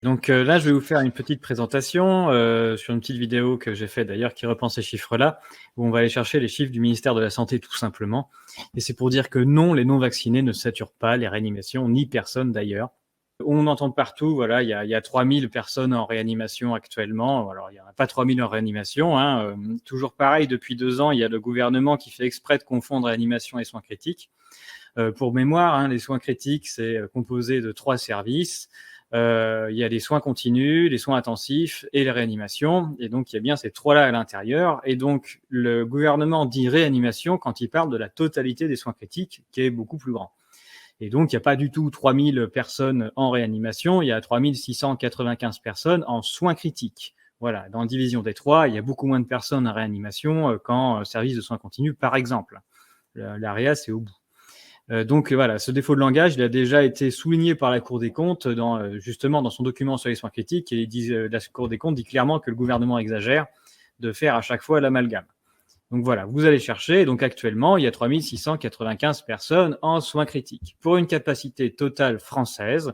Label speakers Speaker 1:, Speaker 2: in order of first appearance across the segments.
Speaker 1: Donc là, je vais vous faire une petite présentation sur une petite vidéo que j'ai faite d'ailleurs qui reprend ces chiffres-là, où on va aller chercher les chiffres du ministère de la Santé tout simplement. Et c'est pour dire que non, les non-vaccinés ne saturent pas les réanimations, ni personne d'ailleurs. On entend partout, voilà, il y a 3000 personnes en réanimation actuellement. Alors, il n'y en a pas 3000 en réanimation. Hein. Toujours pareil, depuis 2 ans, il y a le gouvernement qui fait exprès de confondre réanimation et soins critiques. Pour mémoire, hein, les soins critiques, c'est composé de 3 services. Il y a les soins continus, les soins intensifs et les réanimations. Et donc, il y a bien ces 3-là à l'intérieur. Et donc, le gouvernement dit réanimation quand il parle de la totalité des soins critiques, qui est beaucoup plus grand. Et donc, il n'y a pas du tout 3000 personnes en réanimation, il y a 3695 personnes en soins critiques. Voilà, dans la division des 3, il y a beaucoup moins de personnes en réanimation qu'en service de soins continus, par exemple. L'AREA, c'est au bout. Donc voilà, ce défaut de langage, il a déjà été souligné par la Cour des comptes justement dans son document sur les soins critiques. Et la Cour des comptes dit clairement que le gouvernement exagère de faire à chaque fois l'amalgame. Donc voilà, vous allez chercher. Donc actuellement, il y a 3695 personnes en soins critiques pour une capacité totale française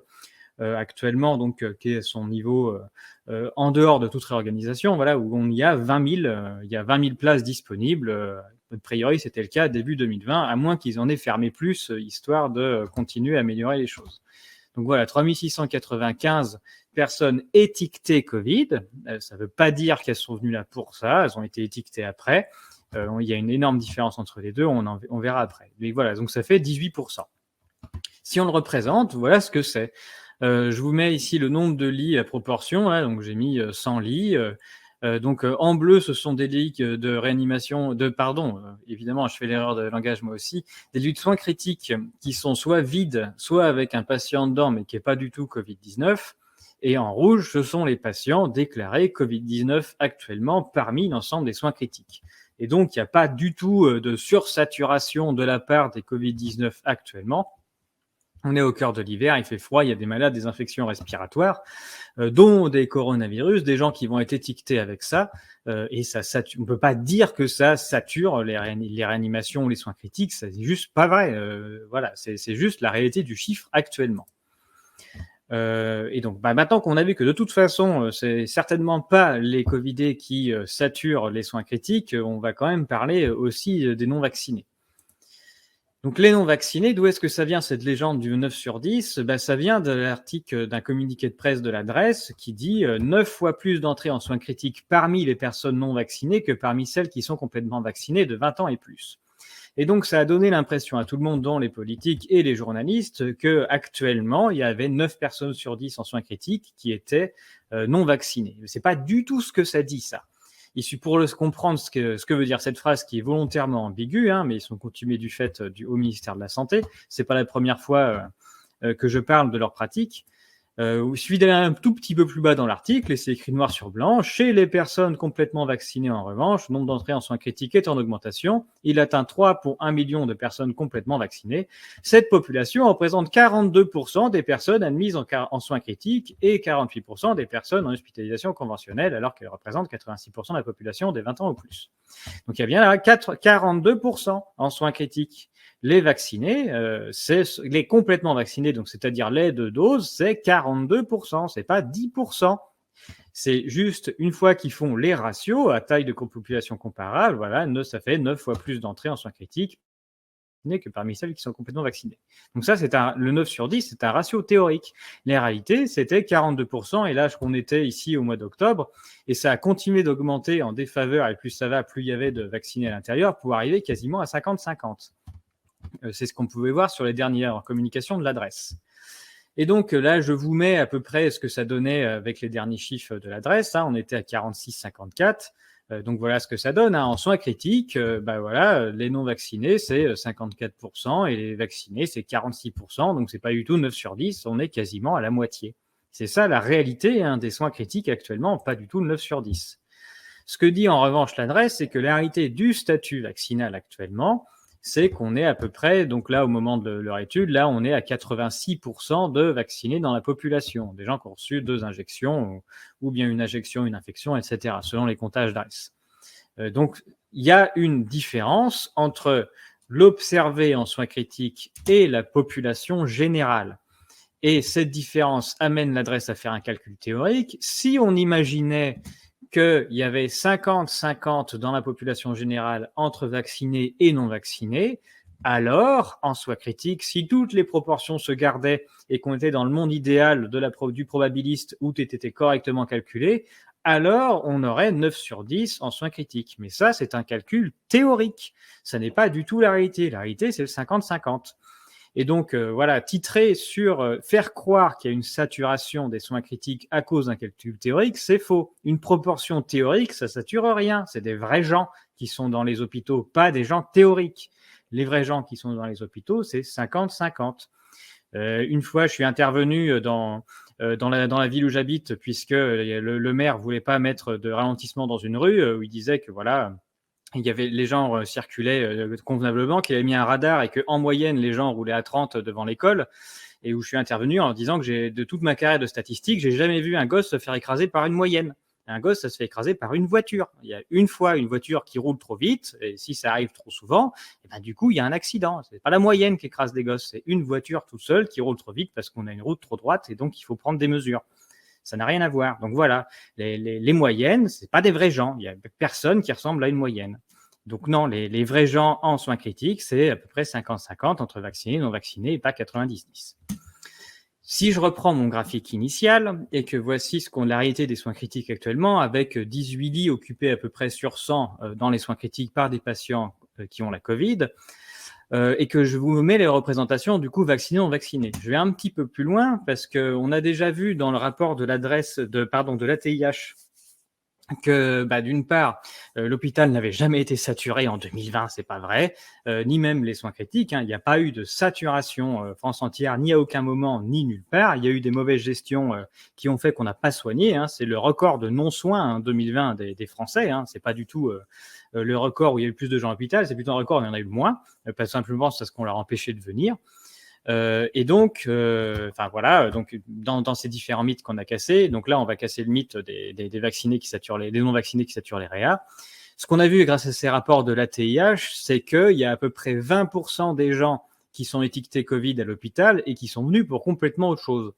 Speaker 1: actuellement, donc qui est son niveau en dehors de toute réorganisation, voilà, où il y a 20 000, il y a 20 000 places disponibles. A priori, c'était le cas début 2020, à moins qu'ils en aient fermé plus, histoire de continuer à améliorer les choses. Donc voilà, 3695 personnes étiquetées Covid. Ça ne veut pas dire qu'elles sont venues là pour ça, elles ont été étiquetées après. Il y a une énorme différence entre les deux, on verra après. Mais voilà, donc ça fait 18%. Si on le représente, voilà ce que c'est. Je vous mets ici le nombre de lits à proportion, là, donc j'ai mis 100 lits. Donc en bleu, ce sont des lits de réanimation, évidemment, je fais l'erreur de langage moi aussi, des lits de soins critiques qui sont soit vides, soit avec un patient dedans, mais qui n'est pas du tout Covid-19. Et en rouge, ce sont les patients déclarés Covid-19 actuellement parmi l'ensemble des soins critiques. Et donc, il n'y a pas du tout de sursaturation de la part des Covid-19 actuellement. On est au cœur de l'hiver, il fait froid, il y a des malades, des infections respiratoires, dont des coronavirus, des gens qui vont être étiquetés avec ça, et ça sature. On ne peut pas dire que ça sature les réanimations ou les soins critiques, c'est juste pas vrai. Voilà, c'est juste la réalité du chiffre actuellement. Et donc, maintenant qu'on a vu que de toute façon, c'est certainement pas les Covidés qui saturent les soins critiques, on va quand même parler aussi des non-vaccinés. Donc les non-vaccinés, d'où est-ce que ça vient cette légende du 9 sur 10 ? Ça vient de l'article d'un communiqué de presse de l'adresse qui dit 9 fois plus d'entrées en soins critiques parmi les personnes non vaccinées que parmi celles qui sont complètement vaccinées de 20 ans et plus. Et donc ça a donné l'impression à tout le monde, dont les politiques et les journalistes, qu'actuellement il y avait 9 personnes sur 10 en soins critiques qui étaient non vaccinées. C'est pas du tout ce que ça dit, ça. Pour comprendre ce que veut dire cette phrase qui est volontairement ambiguë, hein, mais ils sont coutumiers du fait au ministère de la Santé. C'est pas la première fois que je parle de leur pratique. Il suffit d'aller un tout petit peu plus bas dans l'article et c'est écrit noir sur blanc. Chez les personnes complètement vaccinées, en revanche, le nombre d'entrées en soins critiques est en augmentation. Il atteint 3 pour 1 million de personnes complètement vaccinées. Cette population représente 42% des personnes admises en soins critiques et 48% des personnes en hospitalisation conventionnelle, alors qu'elle représente 86% de la population des 20 ans ou plus. Donc il y a bien là 42% en soins critiques. Les vaccinés, c'est les complètement vaccinés, donc c'est-à-dire les 2 doses, c'est 42%, c'est pas 10%. C'est juste une fois qu'ils font les ratios à taille de population comparable, voilà, ça fait 9 fois plus d'entrées en soins critiques que parmi celles qui sont complètement vaccinées. Donc ça, le 9 sur 10, c'est un ratio théorique. La réalité, c'était 42%, et là, on était ici au mois d'octobre, et ça a continué d'augmenter en défaveur, et plus ça va, plus il y avait de vaccinés à l'intérieur, pour arriver quasiment à 50-50. C'est ce qu'on pouvait voir sur les dernières communications de l'adresse. Et donc là, je vous mets à peu près ce que ça donnait avec les derniers chiffres de l'adresse. On était à 46-54. Donc voilà ce que ça donne. En soins critiques, voilà, les non-vaccinés, c'est 54% et les vaccinés, c'est 46%. Donc c'est pas du tout 9 sur 10, on est quasiment à la moitié. C'est ça la réalité des soins critiques actuellement, pas du tout 9 sur 10. Ce que dit en revanche l'adresse, c'est que la réalité du statut vaccinal actuellement, c'est qu'on est à peu près, donc là, au moment de leur étude, là, on est à 86% de vaccinés dans la population, des gens qui ont reçu 2 injections, ou bien une injection, une infection, etc., selon les comptages d'adresse. Donc, il y a une différence entre l'observé en soins critiques et la population générale. Et cette différence amène l'adresse à faire un calcul théorique. Si on imaginait qu'il y avait 50-50 dans la population générale entre vaccinés et non vaccinés, alors, en soi critique, si toutes les proportions se gardaient et qu'on était dans le monde idéal du probabiliste où tout était correctement calculé, alors on aurait 9 sur 10 en soins critiques. Mais ça, c'est un calcul théorique. Ça n'est pas du tout la réalité. La réalité, c'est le 50-50. Et donc, voilà, titrer sur faire croire qu'il y a une saturation des soins critiques à cause d'un calcul théorique, c'est faux. Une proportion théorique, ça sature rien. C'est des vrais gens qui sont dans les hôpitaux, pas des gens théoriques. Les vrais gens qui sont dans les hôpitaux, c'est 50-50. Une fois, je suis intervenu dans la ville où j'habite, puisque le maire voulait pas mettre de ralentissement dans une rue, où il disait que voilà, les gens circulaient convenablement, qu'il avait mis un radar et qu'en moyenne, les gens roulaient à 30 devant l'école, et où je suis intervenu en disant que de toute ma carrière de statistique, j'ai jamais vu un gosse se faire écraser par une moyenne. Un gosse, ça se fait écraser par une voiture. Il y a une fois une voiture qui roule trop vite, et si ça arrive trop souvent, et ben du coup, il y a un accident. C'est pas la moyenne qui écrase des gosses, c'est une voiture toute seule qui roule trop vite parce qu'on a une route trop droite, et donc il faut prendre des mesures. Ça n'a rien à voir. Donc voilà, les moyennes, c'est pas des vrais gens. Il y a personne qui ressemble à une moyenne. Donc non, les vrais gens en soins critiques, c'est à peu près 50-50 entre vaccinés et non vaccinés, et pas 90-10. Si je reprends mon graphique initial et que voici ce qu'ont la réalité des soins critiques actuellement, avec 18 lits occupés à peu près sur 100 dans les soins critiques par des patients qui ont la Covid, et que je vous mets les représentations du coup vaccinés non vaccinés. Je vais un petit peu plus loin parce qu'on a déjà vu dans le rapport de l'ATIH que d'une part, l'hôpital n'avait jamais été saturé en 2020, c'est pas vrai, ni même les soins critiques. Il n'y a pas eu de saturation France entière, ni à aucun moment, ni nulle part. Il y a eu des mauvaises gestions qui ont fait qu'on n'a pas soigné. C'est le record de non-soins en 2020 des Français. C'est pas du tout le record où il y a eu le plus de gens à l'hôpital, c'est plutôt un record où il y en a eu le moins, pas simplement parce qu'on leur empêchait de venir. Et donc, voilà, donc dans ces différents mythes qu'on a cassés, donc là on va casser le mythe des vaccinés qui saturent des non vaccinés qui saturent les réas. Ce qu'on a vu grâce à ces rapports de l'ATIH, c'est qu'il y a à peu près 20% des gens qui sont étiquetés Covid à l'hôpital et qui sont venus pour complètement autre chose.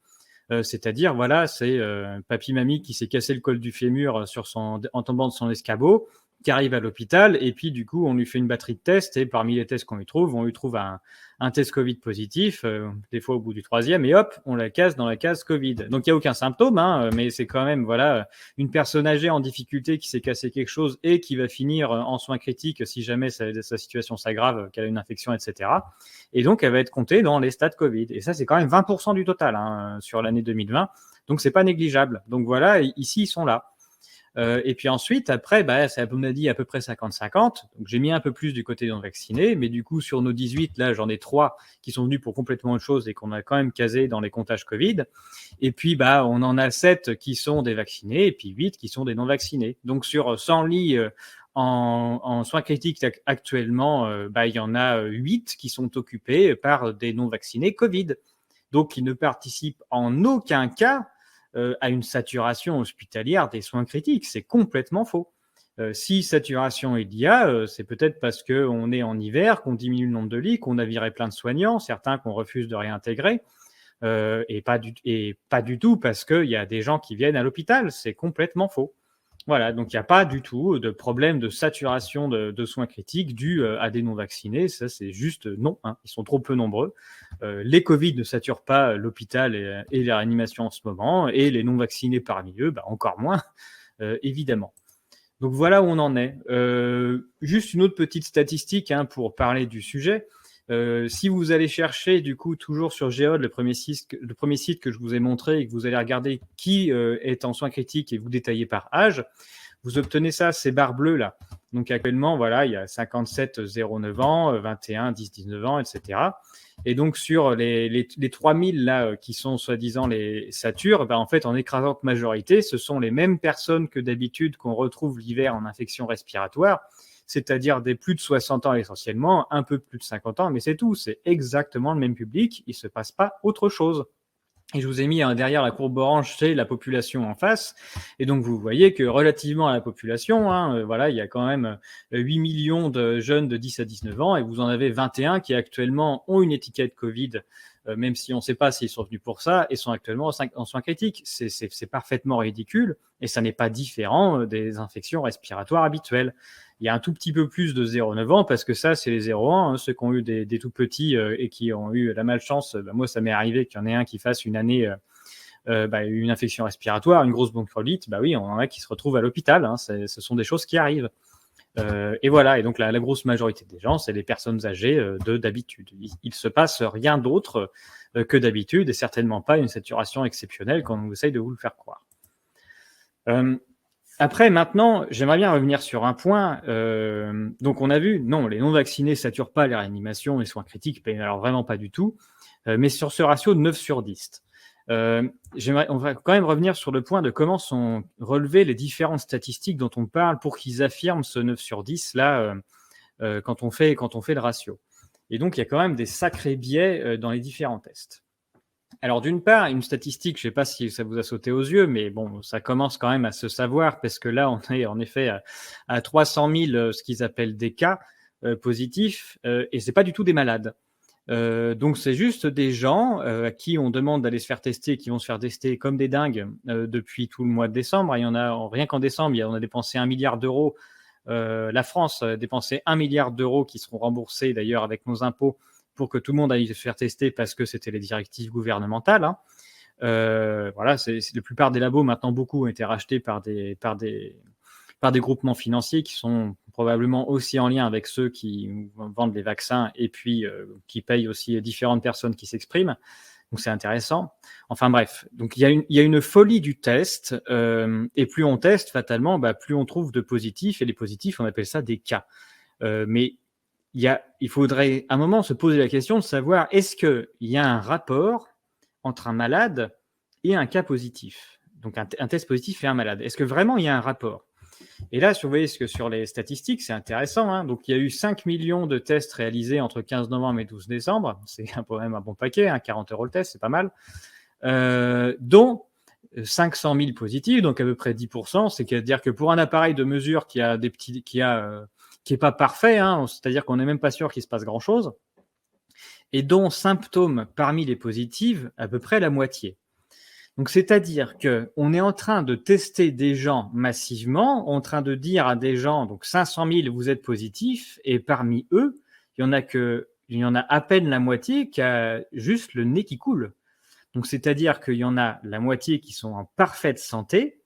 Speaker 1: C'est-à-dire, voilà, c'est papy-mamie qui s'est cassé le col du fémur en tombant de son escabeau, qui arrive à l'hôpital, et puis du coup, on lui fait une batterie de tests, et parmi les tests qu'on lui trouve, on lui trouve un test Covid positif, des fois au bout du 3e, et hop, on la casse dans la case Covid. Donc il n'y a aucun symptôme, mais c'est quand même voilà une personne âgée en difficulté qui s'est cassé quelque chose et qui va finir en soins critiques si jamais sa situation s'aggrave, qu'elle a une infection, etc. Et donc elle va être comptée dans les stades Covid. Et ça, c'est quand même 20% du total sur l'année 2020. Donc c'est pas négligeable. Donc voilà, ici ils sont là. Et puis ensuite, après, ça on a dit à peu près 50-50. Donc j'ai mis un peu plus du côté non vacciné, mais du coup, sur nos 18, là, j'en ai 3 qui sont venus pour complètement autre chose et qu'on a quand même casé dans les comptages Covid. Et puis, on en a 7 qui sont des vaccinés et puis 8 qui sont des non vaccinés. Donc sur 100 lits en soins critiques actuellement, il y en a 8 qui sont occupés par des non vaccinés Covid. Donc, ils ne participent en aucun cas à une saturation hospitalière des soins critiques. C'est complètement faux. Si saturation il y a, c'est peut-être parce qu'on est en hiver, qu'on diminue le nombre de lits, qu'on a viré plein de soignants, certains qu'on refuse de réintégrer, et pas du tout parce qu'il y a des gens qui viennent à l'hôpital. C'est complètement faux. Voilà, donc il n'y a pas du tout de problème de saturation de soins critiques dû à des non-vaccinés. Ça, c'est juste non. Ils sont trop peu nombreux. Les Covid ne saturent pas l'hôpital et les réanimations en ce moment, et les non-vaccinés parmi eux, encore moins, évidemment. Donc voilà où on en est. Juste une autre petite statistique pour parler du sujet. Si vous allez chercher, du coup, toujours sur Géode, le premier site que je vous ai montré, et que vous allez regarder qui est en soins critiques et vous détaillez par âge, vous obtenez ça, ces barres bleues là. Donc actuellement, voilà, il y a 57, 0,9 ans, 21, 10, 19 ans, etc. Et donc sur les 3000 là qui sont soi-disant les satures, en fait, en écrasante majorité, ce sont les mêmes personnes que d'habitude qu'on retrouve l'hiver en infection respiratoire, c'est-à-dire des plus de 60 ans essentiellement, un peu plus de 50 ans, mais c'est tout, c'est exactement le même public, il ne se passe pas autre chose. Et je vous ai mis derrière la courbe orange, c'est la population en face. Et donc, vous voyez que relativement à la population, voilà, il y a quand même 8 millions de jeunes de 10 à 19 ans et vous en avez 21 qui actuellement ont une étiquette Covid même si on ne sait pas s'ils sont venus pour ça, et sont actuellement en soins critiques. C'est parfaitement ridicule, et ça n'est pas différent des infections respiratoires habituelles. Il y a un tout petit peu plus de 0,9 ans, parce que ça, c'est les 0,1, ceux qui ont eu des tout petits et qui ont eu la malchance. Moi, ça m'est arrivé qu'il y en ait un qui fasse une année une infection respiratoire, une grosse bronchiolite. Oui, on en a qui se retrouvent à l'hôpital. Hein, ce sont des choses qui arrivent. Et voilà, et donc la grosse majorité des gens, c'est les personnes âgées d'habitude. Il se passe rien d'autre que d'habitude, et certainement pas une saturation exceptionnelle quand on essaye de vous le faire croire. Après, maintenant, j'aimerais bien revenir sur un point. Donc, on a vu, non, les non-vaccinés ne saturent pas les réanimations, les soins critiques, mais alors vraiment pas du tout. Mais sur ce ratio de 9 sur 10. On va quand même revenir sur le point de comment sont relevées les différentes statistiques dont on parle pour qu'ils affirment ce 9 sur 10 là quand on fait le ratio. Et donc, il y a quand même des sacrés biais dans les différents tests. Alors, d'une part, une statistique, je ne sais pas si ça vous a sauté aux yeux, mais bon, ça commence quand même à se savoir, parce que là, on est en effet à 300 000, ce qu'ils appellent des cas positifs, et ce n'est pas du tout des malades. Donc, c'est juste des gens à qui on demande d'aller se faire tester, qui vont se faire tester comme des dingues depuis tout le mois de décembre. Il y en a, rien qu'en décembre, on a dépensé 1 milliard d'euros. La France a dépensé 1 milliard d'euros qui seront remboursés d'ailleurs avec nos impôts pour que tout le monde aille se faire tester, parce que c'était les directives gouvernementales. Hein. Voilà, la plupart des labos, maintenant, beaucoup ont été rachetés par des groupements financiers qui sont probablement aussi en lien avec ceux qui vendent les vaccins, et puis qui payent aussi différentes personnes qui s'expriment. Donc, c'est intéressant. Enfin bref, donc il y a une folie du test, et plus on teste, fatalement, plus on trouve de positifs, et les positifs, on appelle ça des cas. Mais il faudrait à un moment se poser la question de savoir, est-ce qu'il y a un rapport entre un malade et un cas positif, donc un test positif et un malade. Est-ce que vraiment il y a un rapport? Et là, si vous voyez sur les statistiques, c'est intéressant. Hein. Donc, il y a eu 5 millions de tests réalisés entre 15 novembre et 12 décembre. C'est quand même un bon paquet, hein, 40 € le test, c'est pas mal. Dont 500 000 positifs, donc à peu près 10%. C'est-à-dire que pour un appareil de mesure qui est pas parfait, hein, c'est-à-dire qu'on n'est même pas sûr qu'il se passe grand-chose, et dont symptômes parmi les positives, à peu près la moitié. Donc, c'est-à-dire qu'on est en train de tester des gens massivement, en train de dire à des gens, donc 500 000, vous êtes positifs, et parmi eux, il y en a à peine la moitié qui a juste le nez qui coule. Donc, c'est-à-dire qu'il y en a la moitié qui sont en parfaite santé,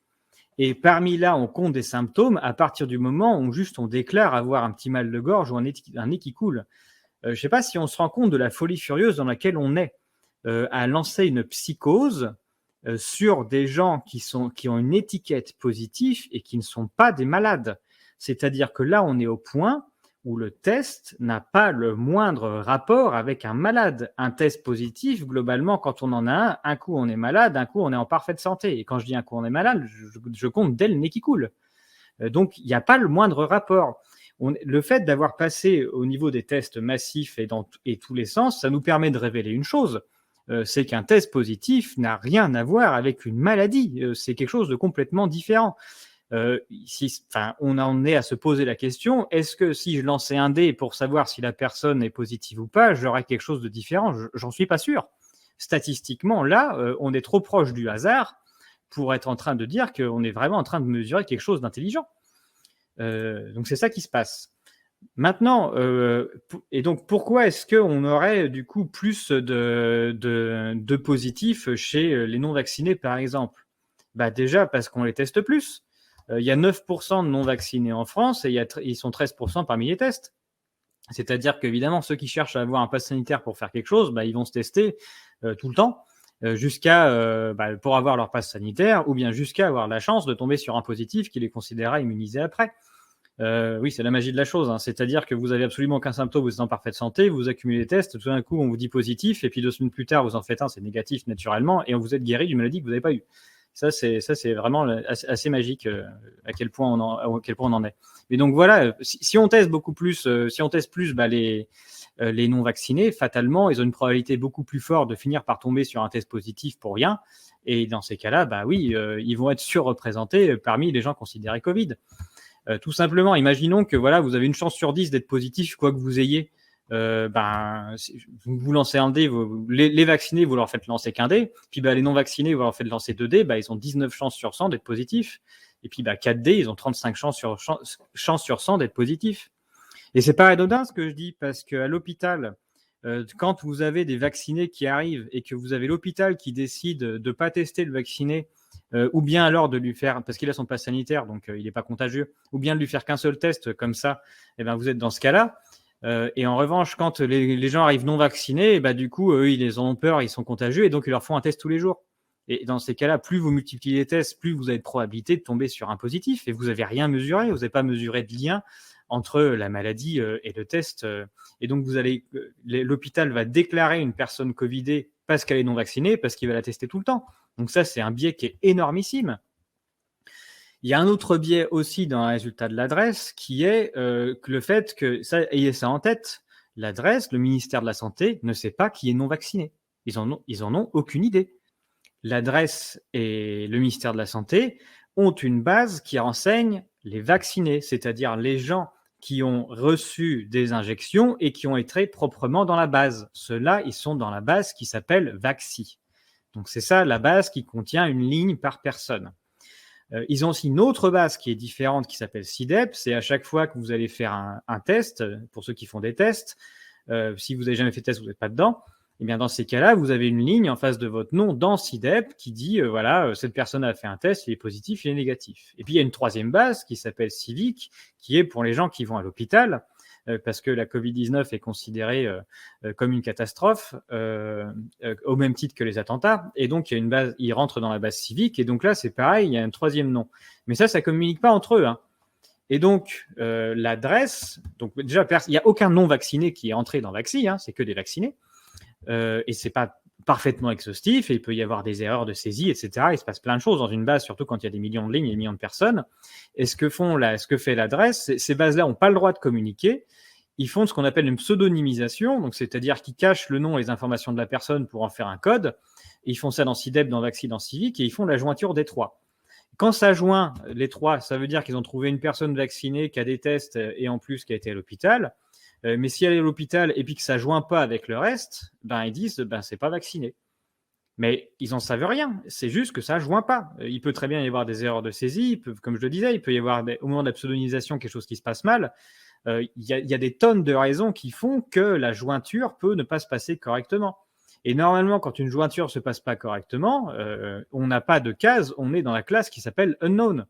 Speaker 1: et parmi là, on compte des symptômes à partir du moment où juste on déclare avoir un petit mal de gorge ou un nez qui coule. Je ne sais pas si on se rend compte de la folie furieuse dans laquelle on est, à lancer une psychose sur des gens qui ont une étiquette positive et qui ne sont pas des malades. C'est-à-dire que là, on est au point où le test n'a pas le moindre rapport avec un malade. Un test positif, globalement, quand on en a un coup on est malade, un coup on est en parfaite santé. Et quand je dis un coup on est malade, je compte dès le nez qui coule. Donc, il n'y a pas le moindre rapport. Le fait d'avoir passé au niveau des tests massifs et dans tous les sens, ça nous permet de révéler une chose, c'est qu'un test positif n'a rien à voir avec une maladie. C'est quelque chose de complètement différent. On en est à se poser la question, est-ce que si je lançais un dé pour savoir si la personne est positive ou pas, j'aurais quelque chose de différent? J'en suis pas sûr. Statistiquement, là, on est trop proche du hasard pour être en train de dire qu'on est vraiment en train de mesurer quelque chose d'intelligent. Donc, c'est ça qui se passe. Maintenant, et donc pourquoi est-ce qu'on aurait du coup plus de positifs chez les non-vaccinés, par exemple? Déjà parce qu'on les teste plus. Il y a 9% de non-vaccinés en France, et ils sont 13% parmi les tests. C'est-à-dire qu'évidemment, ceux qui cherchent à avoir un pass sanitaire pour faire quelque chose, ils vont se tester tout le temps, pour avoir leur pass sanitaire, ou bien jusqu'à avoir la chance de tomber sur un positif qui les considérera immunisés après. Oui, c'est la magie de la chose. Hein. C'est-à-dire que vous avez absolument aucun symptôme, vous êtes en parfaite santé, vous accumulez les tests, tout d'un coup, on vous dit positif, et puis 2 semaines plus tard, vous en faites un, c'est négatif naturellement, et on vous êtes guéri d'une maladie que vous n'avez pas eue. Ça, c'est vraiment assez magique à quel point on en est. Mais donc voilà, si on teste beaucoup plus, les non-vaccinés, fatalement, ils ont une probabilité beaucoup plus forte de finir par tomber sur un test positif pour rien. Et dans ces cas-là, ils vont être surreprésentés parmi les gens considérés Covid. Tout simplement, imaginons que vous avez une chance sur 10 d'être positif, quoi que vous ayez. vous lancez un dé, les vaccinés, vous leur faites lancer qu'un dé, puis les non-vaccinés, vous leur faites lancer 2 dés, ils ont 19 chances sur 100 d'être positifs, et puis 4 dés, ils ont 35 chances sur 100 d'être positifs. Et c'est pas anodin ce que je dis, parce qu'à l'hôpital, quand vous avez des vaccinés qui arrivent et que vous avez l'hôpital qui décide de ne pas tester le vacciné, ou bien alors de lui faire, parce qu'il a son pass sanitaire, donc il n'est pas contagieux, ou bien de lui faire qu'un seul test comme ça, vous êtes dans ce cas-là. Et en revanche, quand les gens arrivent non vaccinés, du coup, eux, ils en ont peur, ils sont contagieux, et donc ils leur font un test tous les jours. Et dans ces cas-là, plus vous multipliez les tests, plus vous avez de probabilité de tomber sur un positif, et vous n'avez rien mesuré, vous n'avez pas mesuré de lien entre la maladie et le test. Et donc, l'hôpital va déclarer une personne Covidée parce qu'elle est non vaccinée, parce qu'il va la tester tout le temps. Donc ça, c'est un biais qui est énormissime. Il y a un autre biais aussi dans le résultat de l'adresse qui est que le fait que, ayez ça en tête, l'adresse, le ministère de la Santé ne sait pas qui est non vacciné. Ils en ont aucune idée. L'adresse et le ministère de la Santé ont une base qui renseigne les vaccinés, c'est-à-dire les gens qui ont reçu des injections et qui ont été proprement dans la base. Ceux-là, ils sont dans la base qui s'appelle Vaxi. Donc c'est ça la base qui contient une ligne par personne. Ils ont aussi une autre base qui est différente qui s'appelle SIDEP. C'est à chaque fois que vous allez faire un test, pour ceux qui font des tests, si vous n'avez jamais fait de test, vous n'êtes pas dedans. Eh bien, dans ces cas-là, vous avez une ligne en face de votre nom dans SIDEP qui dit, cette personne a fait un test, il est positif, il est négatif. Et puis, il y a une troisième base qui s'appelle CIVIC, qui est pour les gens qui vont à l'hôpital, parce que la Covid-19 est considérée comme une catastrophe, au même titre que les attentats. Et donc, il y a une base, ils rentrent dans la base CIVIC. Et donc là, c'est pareil, il y a un troisième nom. Mais ça ne communique pas entre eux, hein. Et donc, l'adresse, donc déjà, il n'y a aucun non-vacciné qui est entré dans Vaxi, hein, c'est que des vaccinés. Et c'est pas parfaitement exhaustif, et il peut y avoir des erreurs de saisie, etc. Il se passe plein de choses dans une base, surtout quand il y a des millions de lignes et des millions de personnes. Et ce que fait l'adresse, ces bases-là n'ont pas le droit de communiquer. Ils font ce qu'on appelle une pseudonymisation, donc c'est-à-dire qu'ils cachent le nom et les informations de la personne pour en faire un code. Ils font ça dans SIDEP, dans Vaxi, dans Civic, et ils font la jointure des trois. Quand ça joint les trois, ça veut dire qu'ils ont trouvé une personne vaccinée qui a des tests et en plus qui a été à l'hôpital. Mais si elle est à l'hôpital et puis que ça ne joint pas avec le reste, ils disent c'est pas vacciné. Mais ils n'en savent rien. C'est juste que ça ne joint pas. Il peut très bien y avoir des erreurs de saisie. Comme je le disais, il peut y avoir au moment de la pseudonymisation quelque chose qui se passe mal. Il y a des tonnes de raisons qui font que la jointure peut ne pas se passer correctement. Et normalement, quand une jointure ne se passe pas correctement, on n'a pas de case, on est dans la classe qui s'appelle unknown.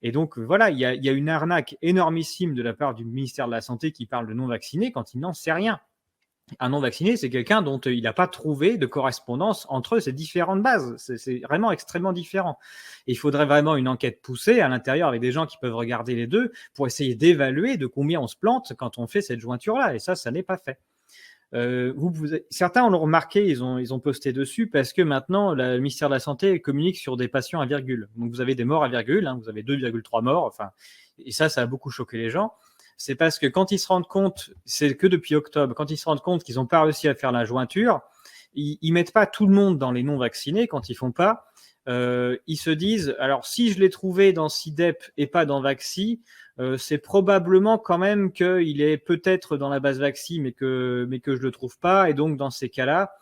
Speaker 1: Et donc, voilà, il y a une arnaque énormissime de la part du ministère de la Santé qui parle de non-vaccinés quand il n'en sait rien. Un non-vacciné, c'est quelqu'un dont il n'a pas trouvé de correspondance entre ces différentes bases. C'est vraiment extrêmement différent. Et il faudrait vraiment une enquête poussée à l'intérieur avec des gens qui peuvent regarder les deux pour essayer d'évaluer de combien on se plante quand on fait cette jointure-là. Et ça n'est pas fait. Certains ont remarqué, ils ont posté dessus parce que maintenant, le ministère de la Santé communique sur des patients à virgule. Donc, vous avez des morts à virgule, hein, vous avez 2,3 morts. Et ça a beaucoup choqué les gens. C'est parce que quand ils se rendent compte, c'est que depuis octobre, quand ils se rendent compte qu'ils n'ont pas réussi à faire la jointure, ils mettent pas tout le monde dans les non-vaccinés quand ils font pas. Ils se disent, alors si je l'ai trouvé dans SIDEP et pas dans Vaxi, c'est probablement quand même qu'il est peut-être dans la base Vaxi, mais que je le trouve pas. Et donc, dans ces cas-là,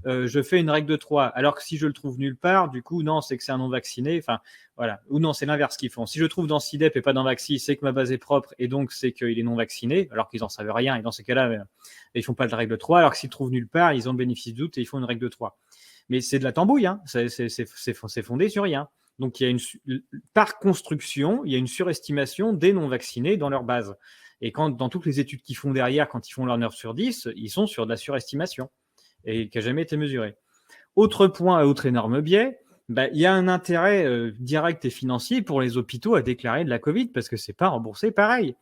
Speaker 1: je fais une règle de 3. Alors que si je le trouve nulle part, du coup, non, c'est que c'est un non-vacciné. Enfin, voilà. Ou non, c'est l'inverse qu'ils font. Si je le trouve dans SIDEP et pas dans Vaxi, c'est que ma base est propre et donc c'est qu'il est non-vacciné, alors qu'ils n'en savent rien. Et dans ces cas-là, ils font pas de règle de 3. Alors que s'ils le trouvent nulle part, ils ont le bénéfice du doute et ils font une règle de 3. Mais c'est de la tambouille, hein. C'est fondé sur rien. Donc, par construction, il y a une surestimation des non-vaccinés dans leur base. Et dans toutes les études qu'ils font derrière, quand ils font leur 9 sur 10, ils sont sur de la surestimation et qui n'a jamais été mesurée. Autre point, autre énorme biais, il y a un intérêt direct et financier pour les hôpitaux à déclarer de la Covid parce que ce n'est pas remboursé pareil.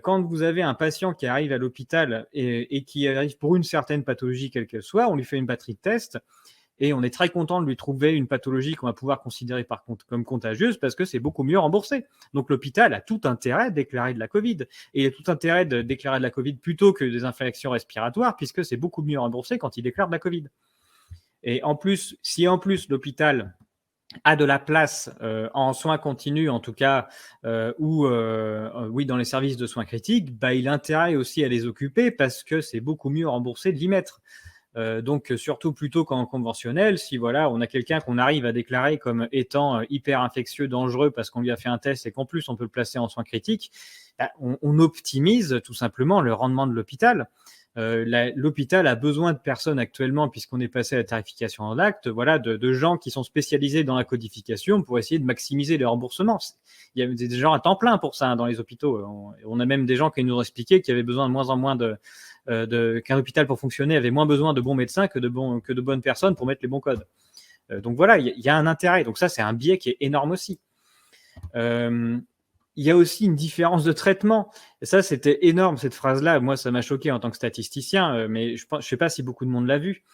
Speaker 1: Quand vous avez un patient qui arrive à l'hôpital et qui arrive pour une certaine pathologie, quelle qu'elle soit, on lui fait une batterie de tests. Et on est très content de lui trouver une pathologie qu'on va pouvoir considérer comme contagieuse parce que c'est beaucoup mieux remboursé. Donc l'hôpital a tout intérêt de déclarer de la Covid. Et il a tout intérêt de déclarer de la Covid plutôt que des infections respiratoires puisque c'est beaucoup mieux remboursé quand il déclare de la Covid. Et en plus, si en plus l'hôpital a de la place en soins continus, en tout cas, ou oui, dans les services de soins critiques, bah, il a intérêt aussi à les occuper parce que c'est beaucoup mieux remboursé de l'y mettre. Donc, surtout plutôt qu'en conventionnel, si voilà, on a quelqu'un qu'on arrive à déclarer comme étant hyper infectieux, dangereux, parce qu'on lui a fait un test et qu'en plus on peut le placer en soins critiques, bah, on optimise tout simplement le rendement de l'hôpital. L'hôpital a besoin de personnes actuellement, puisqu'on est passé à la tarification en acte, voilà, de gens qui sont spécialisés dans la codification pour essayer de maximiser les remboursements. Il y a des gens à temps plein pour ça, hein, dans les hôpitaux. On a même des gens qui nous ont expliqué qu'il y avait besoin de moins en moins qu'un hôpital pour fonctionner avait moins besoin de bons médecins que de bonnes personnes pour mettre les bons codes. Donc voilà, il y a un intérêt. Donc ça, c'est un biais qui est énorme aussi. Il y a aussi une différence de traitement. Et ça, c'était énorme, cette phrase-là. Moi, ça m'a choqué en tant que statisticien, mais je ne sais pas si beaucoup de monde l'a vu.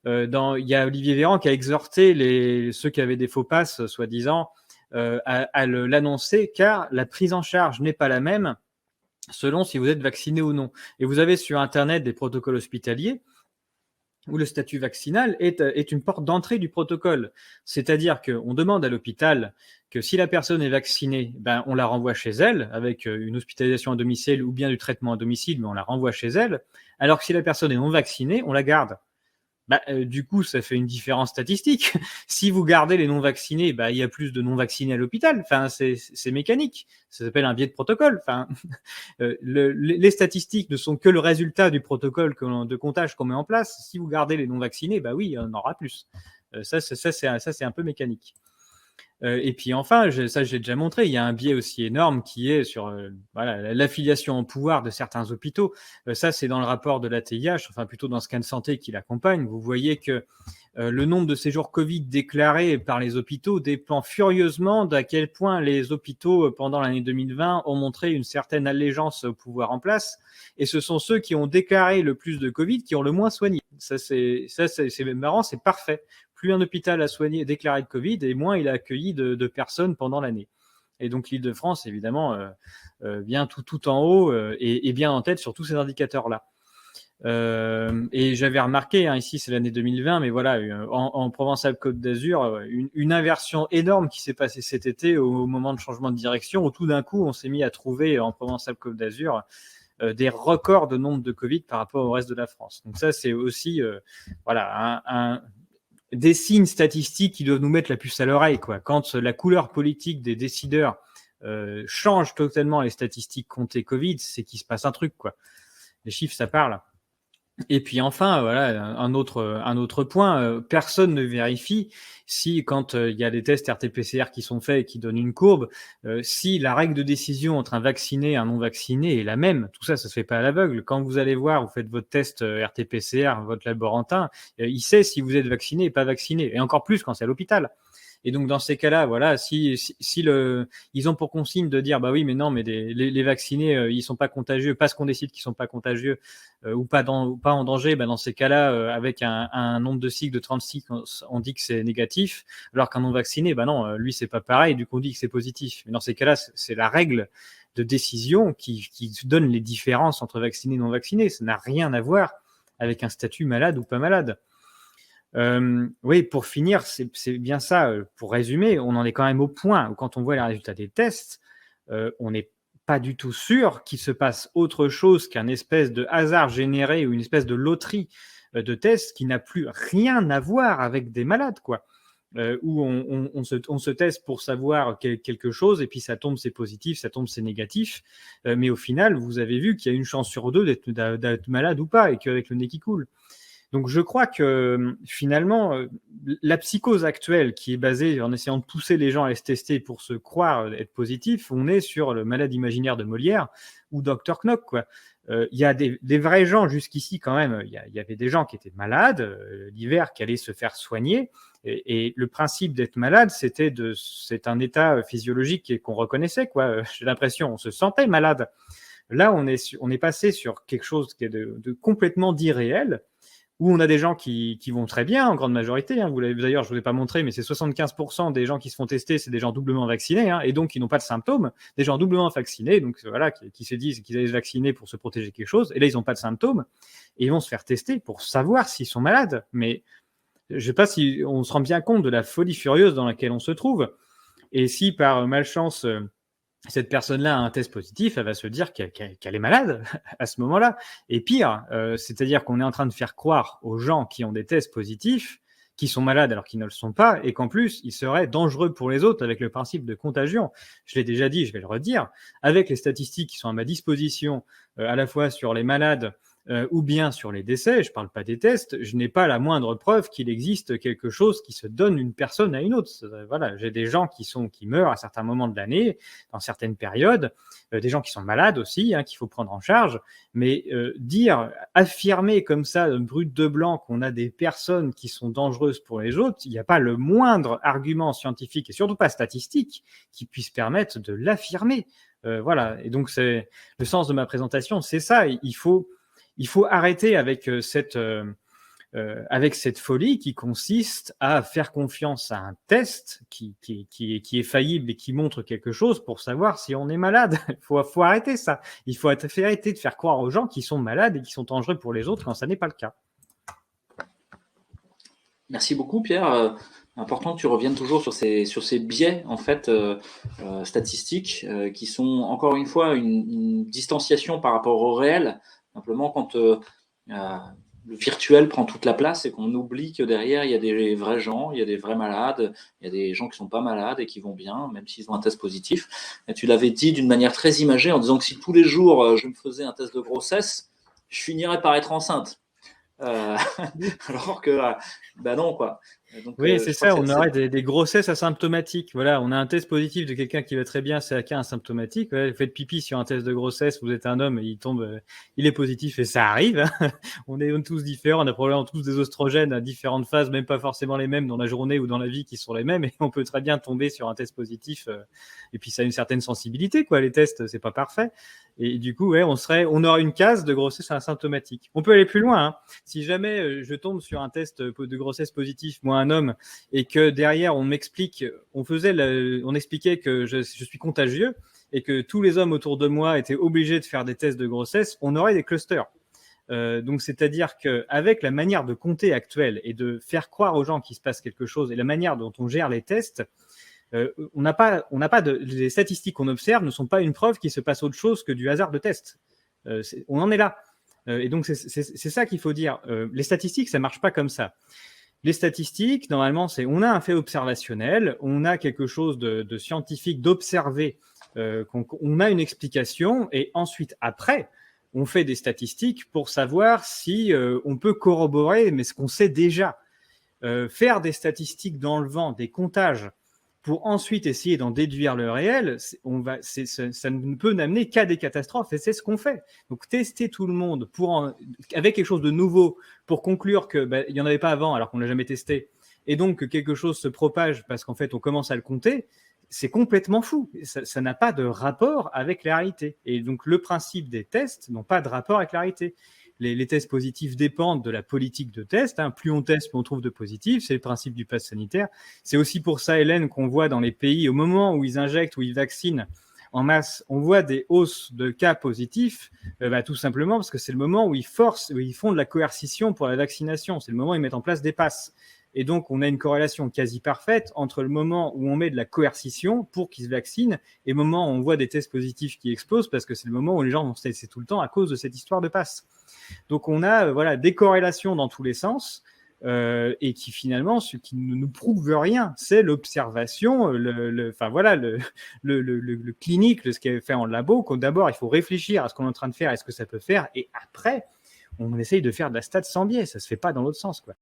Speaker 1: Il y a Olivier Véran qui a exhorté ceux qui avaient des faux passes, soi-disant, à l'annoncer, car la prise en charge n'est pas la même selon si vous êtes vacciné ou non. Et vous avez sur Internet des protocoles hospitaliers où le statut vaccinal est une porte d'entrée du protocole. C'est-à-dire qu'on demande à l'hôpital que si la personne est vaccinée, ben, on la renvoie chez elle avec une hospitalisation à domicile ou bien du traitement à domicile, mais on la renvoie chez elle. Alors que si la personne est non vaccinée, on la garde. Bah, du coup, ça fait une différence statistique. Si vous gardez les non-vaccinés, bah, il y a plus de non-vaccinés à l'hôpital. Enfin, c'est mécanique. Ça s'appelle un biais de protocole. Enfin, les statistiques ne sont que le résultat du protocole de comptage qu'on met en place. Si vous gardez les non-vaccinés, bah oui, il y en aura plus. Ça, c'est un peu mécanique. Et puis enfin, ça je l'ai déjà montré, il y a un biais aussi énorme qui est sur voilà, l'affiliation au pouvoir de certains hôpitaux. Ça, c'est dans le rapport de l'ATIH, enfin plutôt dans Scan Santé qui l'accompagne. Vous voyez que le nombre de séjours Covid déclarés par les hôpitaux dépend furieusement d'à quel point les hôpitaux, pendant l'année 2020, ont montré une certaine allégeance au pouvoir en place. Et ce sont ceux qui ont déclaré le plus de Covid qui ont le moins soigné. Ça, c'est marrant, c'est parfait. Plus un hôpital a déclaré de Covid, et moins il a accueilli de personnes pendant l'année. Et donc l'Île-de-France, évidemment, vient tout en haut et bien en tête sur tous ces indicateurs-là. Et j'avais remarqué, hein, ici c'est l'année 2020, mais voilà, en Provence-Alpes-Côte d'Azur, une inversion énorme qui s'est passée cet été au moment de changement de direction, où tout d'un coup on s'est mis à trouver en Provence-Alpes-Côte d'Azur des records de nombre de Covid par rapport au reste de la France. Donc ça, c'est aussi voilà, des signes statistiques qui doivent nous mettre la puce à l'oreille, quoi. Quand la couleur politique des décideurs change totalement les statistiques comptées Covid, c'est qu'il se passe un truc, quoi. Les chiffres, ça parle. Et puis enfin, voilà, un autre point, personne ne vérifie si, quand il y a des tests RT-PCR qui sont faits et qui donnent une courbe, si la règle de décision entre un vacciné et un non vacciné est la même. Tout ça, ça se fait pas à l'aveugle. Quand vous allez voir, vous faites votre test RT-PCR, votre laborantin, il sait si vous êtes vacciné et pas vacciné, et encore plus quand c'est à l'hôpital. Et donc dans ces cas-là, voilà, ils ont pour consigne de dire bah oui, mais non, mais les vaccinés, ils sont pas contagieux parce qu'on décide qu'ils sont pas contagieux ou pas en danger. Bah dans ces cas-là, avec un nombre de cycles de 30 cycles, on dit que c'est négatif, alors qu'un non vacciné, bah non, lui c'est pas pareil. Du coup, on dit que c'est positif. Mais dans ces cas-là, c'est la règle de décision qui donne les différences entre vaccinés et non vaccinés. Ça n'a rien à voir avec un statut malade ou pas malade. Oui, pour finir, c'est bien ça. Pour résumer, on en est quand même au point où quand on voit les résultats des tests, on n'est pas du tout sûr qu'il se passe autre chose qu'un espèce de hasard généré ou une espèce de loterie de tests qui n'a plus rien à voir avec des malades, quoi. Où on se teste pour savoir quelque chose et puis ça tombe, c'est positif, ça tombe, c'est négatif. Mais au final, vous avez vu qu'il y a une chance sur deux d'être malade ou pas et qu'avec le nez qui coule. Donc je crois que finalement, la psychose actuelle qui est basée en essayant de pousser les gens à se tester pour se croire être positif, on est sur le malade imaginaire de Molière ou Dr Knock, quoi. Il y a des vrais gens jusqu'ici quand même, il y avait des gens qui étaient malades l'hiver, qui allaient se faire soigner, et le principe d'être malade, c'est un état physiologique qu'on reconnaissait, quoi. J'ai l'impression, on se sentait malade. Là, on est passé sur quelque chose qui est de complètement d'irréel, où on a des gens qui vont très bien, en grande majorité. Hein. D'ailleurs, je ne vous ai pas montré, mais c'est 75% des gens qui se font tester, c'est des gens doublement vaccinés, hein, et donc qui n'ont pas de symptômes. Des gens doublement vaccinés, donc voilà, qui se disent qu'ils allaient se vacciner pour se protéger quelque chose, et là, ils n'ont pas de symptômes, et ils vont se faire tester pour savoir s'ils sont malades. Mais Je ne sais pas si on se rend bien compte de la folie furieuse dans laquelle on se trouve. Et si par malchance, cette personne-là a un test positif, elle va se dire qu'elle est malade à ce moment-là. Et pire, c'est-à-dire qu'on est en train de faire croire aux gens qui ont des tests positifs qui sont malades alors qu'ils ne le sont pas, et qu'en plus, ils seraient dangereux pour les autres avec le principe de contagion. Je l'ai déjà dit, je vais le redire. Avec les statistiques qui sont à ma disposition, à la fois sur les malades ou bien sur les décès, je ne parle pas des tests, je n'ai pas la moindre preuve qu'il existe quelque chose qui se donne d'une personne à une autre. Voilà, j'ai des gens qui meurent à certains moments de l'année, dans certaines périodes, des gens qui sont malades aussi, qu'il faut prendre en charge, mais affirmer comme ça, brut de blanc, qu'on a des personnes qui sont dangereuses pour les autres, il n'y a pas le moindre argument scientifique, et surtout pas statistique, qui puisse permettre de l'affirmer. Voilà, et donc c'est le sens de ma présentation, c'est ça, il faut arrêter avec cette folie qui consiste à faire confiance à un test qui est faillible et qui montre quelque chose pour savoir si on est malade. Il faut arrêter ça. Il faut arrêter de faire croire aux gens qui sont malades et qui sont dangereux pour les autres quand ça n'est pas le cas.
Speaker 2: Merci beaucoup, Pierre. Important que tu reviennes toujours sur ces biais en fait statistiques qui sont encore une fois une distanciation par rapport au réel. Simplement, quand le virtuel prend toute la place et qu'on oublie que derrière, il y a des vrais gens, il y a des vrais malades, il y a des gens qui ne sont pas malades et qui vont bien, même s'ils ont un test positif. Et tu l'avais dit d'une manière très imagée en disant que si tous les jours, je me faisais un test de grossesse, je finirais par être enceinte. Alors que, non, quoi.
Speaker 1: Donc, oui, c'est ça, on aurait des grossesses asymptomatiques. Voilà, on a un test positif de quelqu'un qui va très bien, c'est un cas asymptomatique. Ouais, vous faites pipi sur un test de grossesse, vous êtes un homme, il est positif et ça arrive. On est tous différents, on a probablement tous des oestrogènes à différentes phases, même pas forcément les mêmes dans la journée ou dans la vie qui sont les mêmes, et on peut très bien tomber sur un test positif. Et puis ça a une certaine sensibilité, quoi. Les tests, c'est pas parfait. Et du coup, ouais, on aura une case de grossesse asymptomatique. On peut aller plus loin. Si jamais je tombe sur un test de grossesse positif, moi un homme, et que derrière on m'explique, on expliquait que je suis contagieux et que tous les hommes autour de moi étaient obligés de faire des tests de grossesse, on aurait des clusters. Donc c'est-à-dire qu'avec la manière de compter actuelle et de faire croire aux gens qu'il se passe quelque chose et la manière dont on gère les tests, on n'a pas les statistiques qu'on observe ne sont pas une preuve qu'il se passe autre chose que du hasard de test. On en est là. Et donc c'est ça qu'il faut dire. Les statistiques, ça marche pas comme ça. Les statistiques, normalement, on a un fait observationnel, on a quelque chose de scientifique, d'observé, on a une explication, et ensuite, après, on fait des statistiques pour savoir si on peut corroborer, mais ce qu'on sait déjà. Faire des statistiques dans le vent, des comptages, pour ensuite essayer d'en déduire le réel, ça ne peut n'amener qu'à des catastrophes, et c'est ce qu'on fait. Donc tester tout le monde avec quelque chose de nouveau pour conclure qu'il n'y en avait pas avant alors qu'on ne l'a jamais testé, et donc que quelque chose se propage parce qu'en fait on commence à le compter, c'est complètement fou. Ça n'a pas de rapport avec la réalité. Et donc le principe des tests n'ont pas de rapport avec la réalité. Les tests positifs dépendent de la politique de test. Plus on teste, plus on trouve de positifs. C'est le principe du pass sanitaire. C'est aussi pour ça, Hélène, qu'on voit dans les pays, au moment où ils injectent, où ils vaccinent en masse, on voit des hausses de cas positifs, tout simplement parce que c'est le moment où ils font de la coercition pour la vaccination. C'est le moment où ils mettent en place des passes. Et donc, on a une corrélation quasi parfaite entre le moment où on met de la coercition pour qu'ils se vaccinent et le moment où on voit des tests positifs qui explosent, parce que c'est le moment où les gens vont se tester tout le temps à cause de cette histoire de passe. Donc, on a des corrélations dans tous les sens et qui finalement, ce qui ne nous prouve rien, c'est l'observation, le clinique, ce qui est fait en labo. D'abord, il faut réfléchir à ce qu'on est en train de faire et ce que ça peut faire, et après, on essaye de faire de la stat sans biais. Ça ne se fait pas dans l'autre sens, quoi.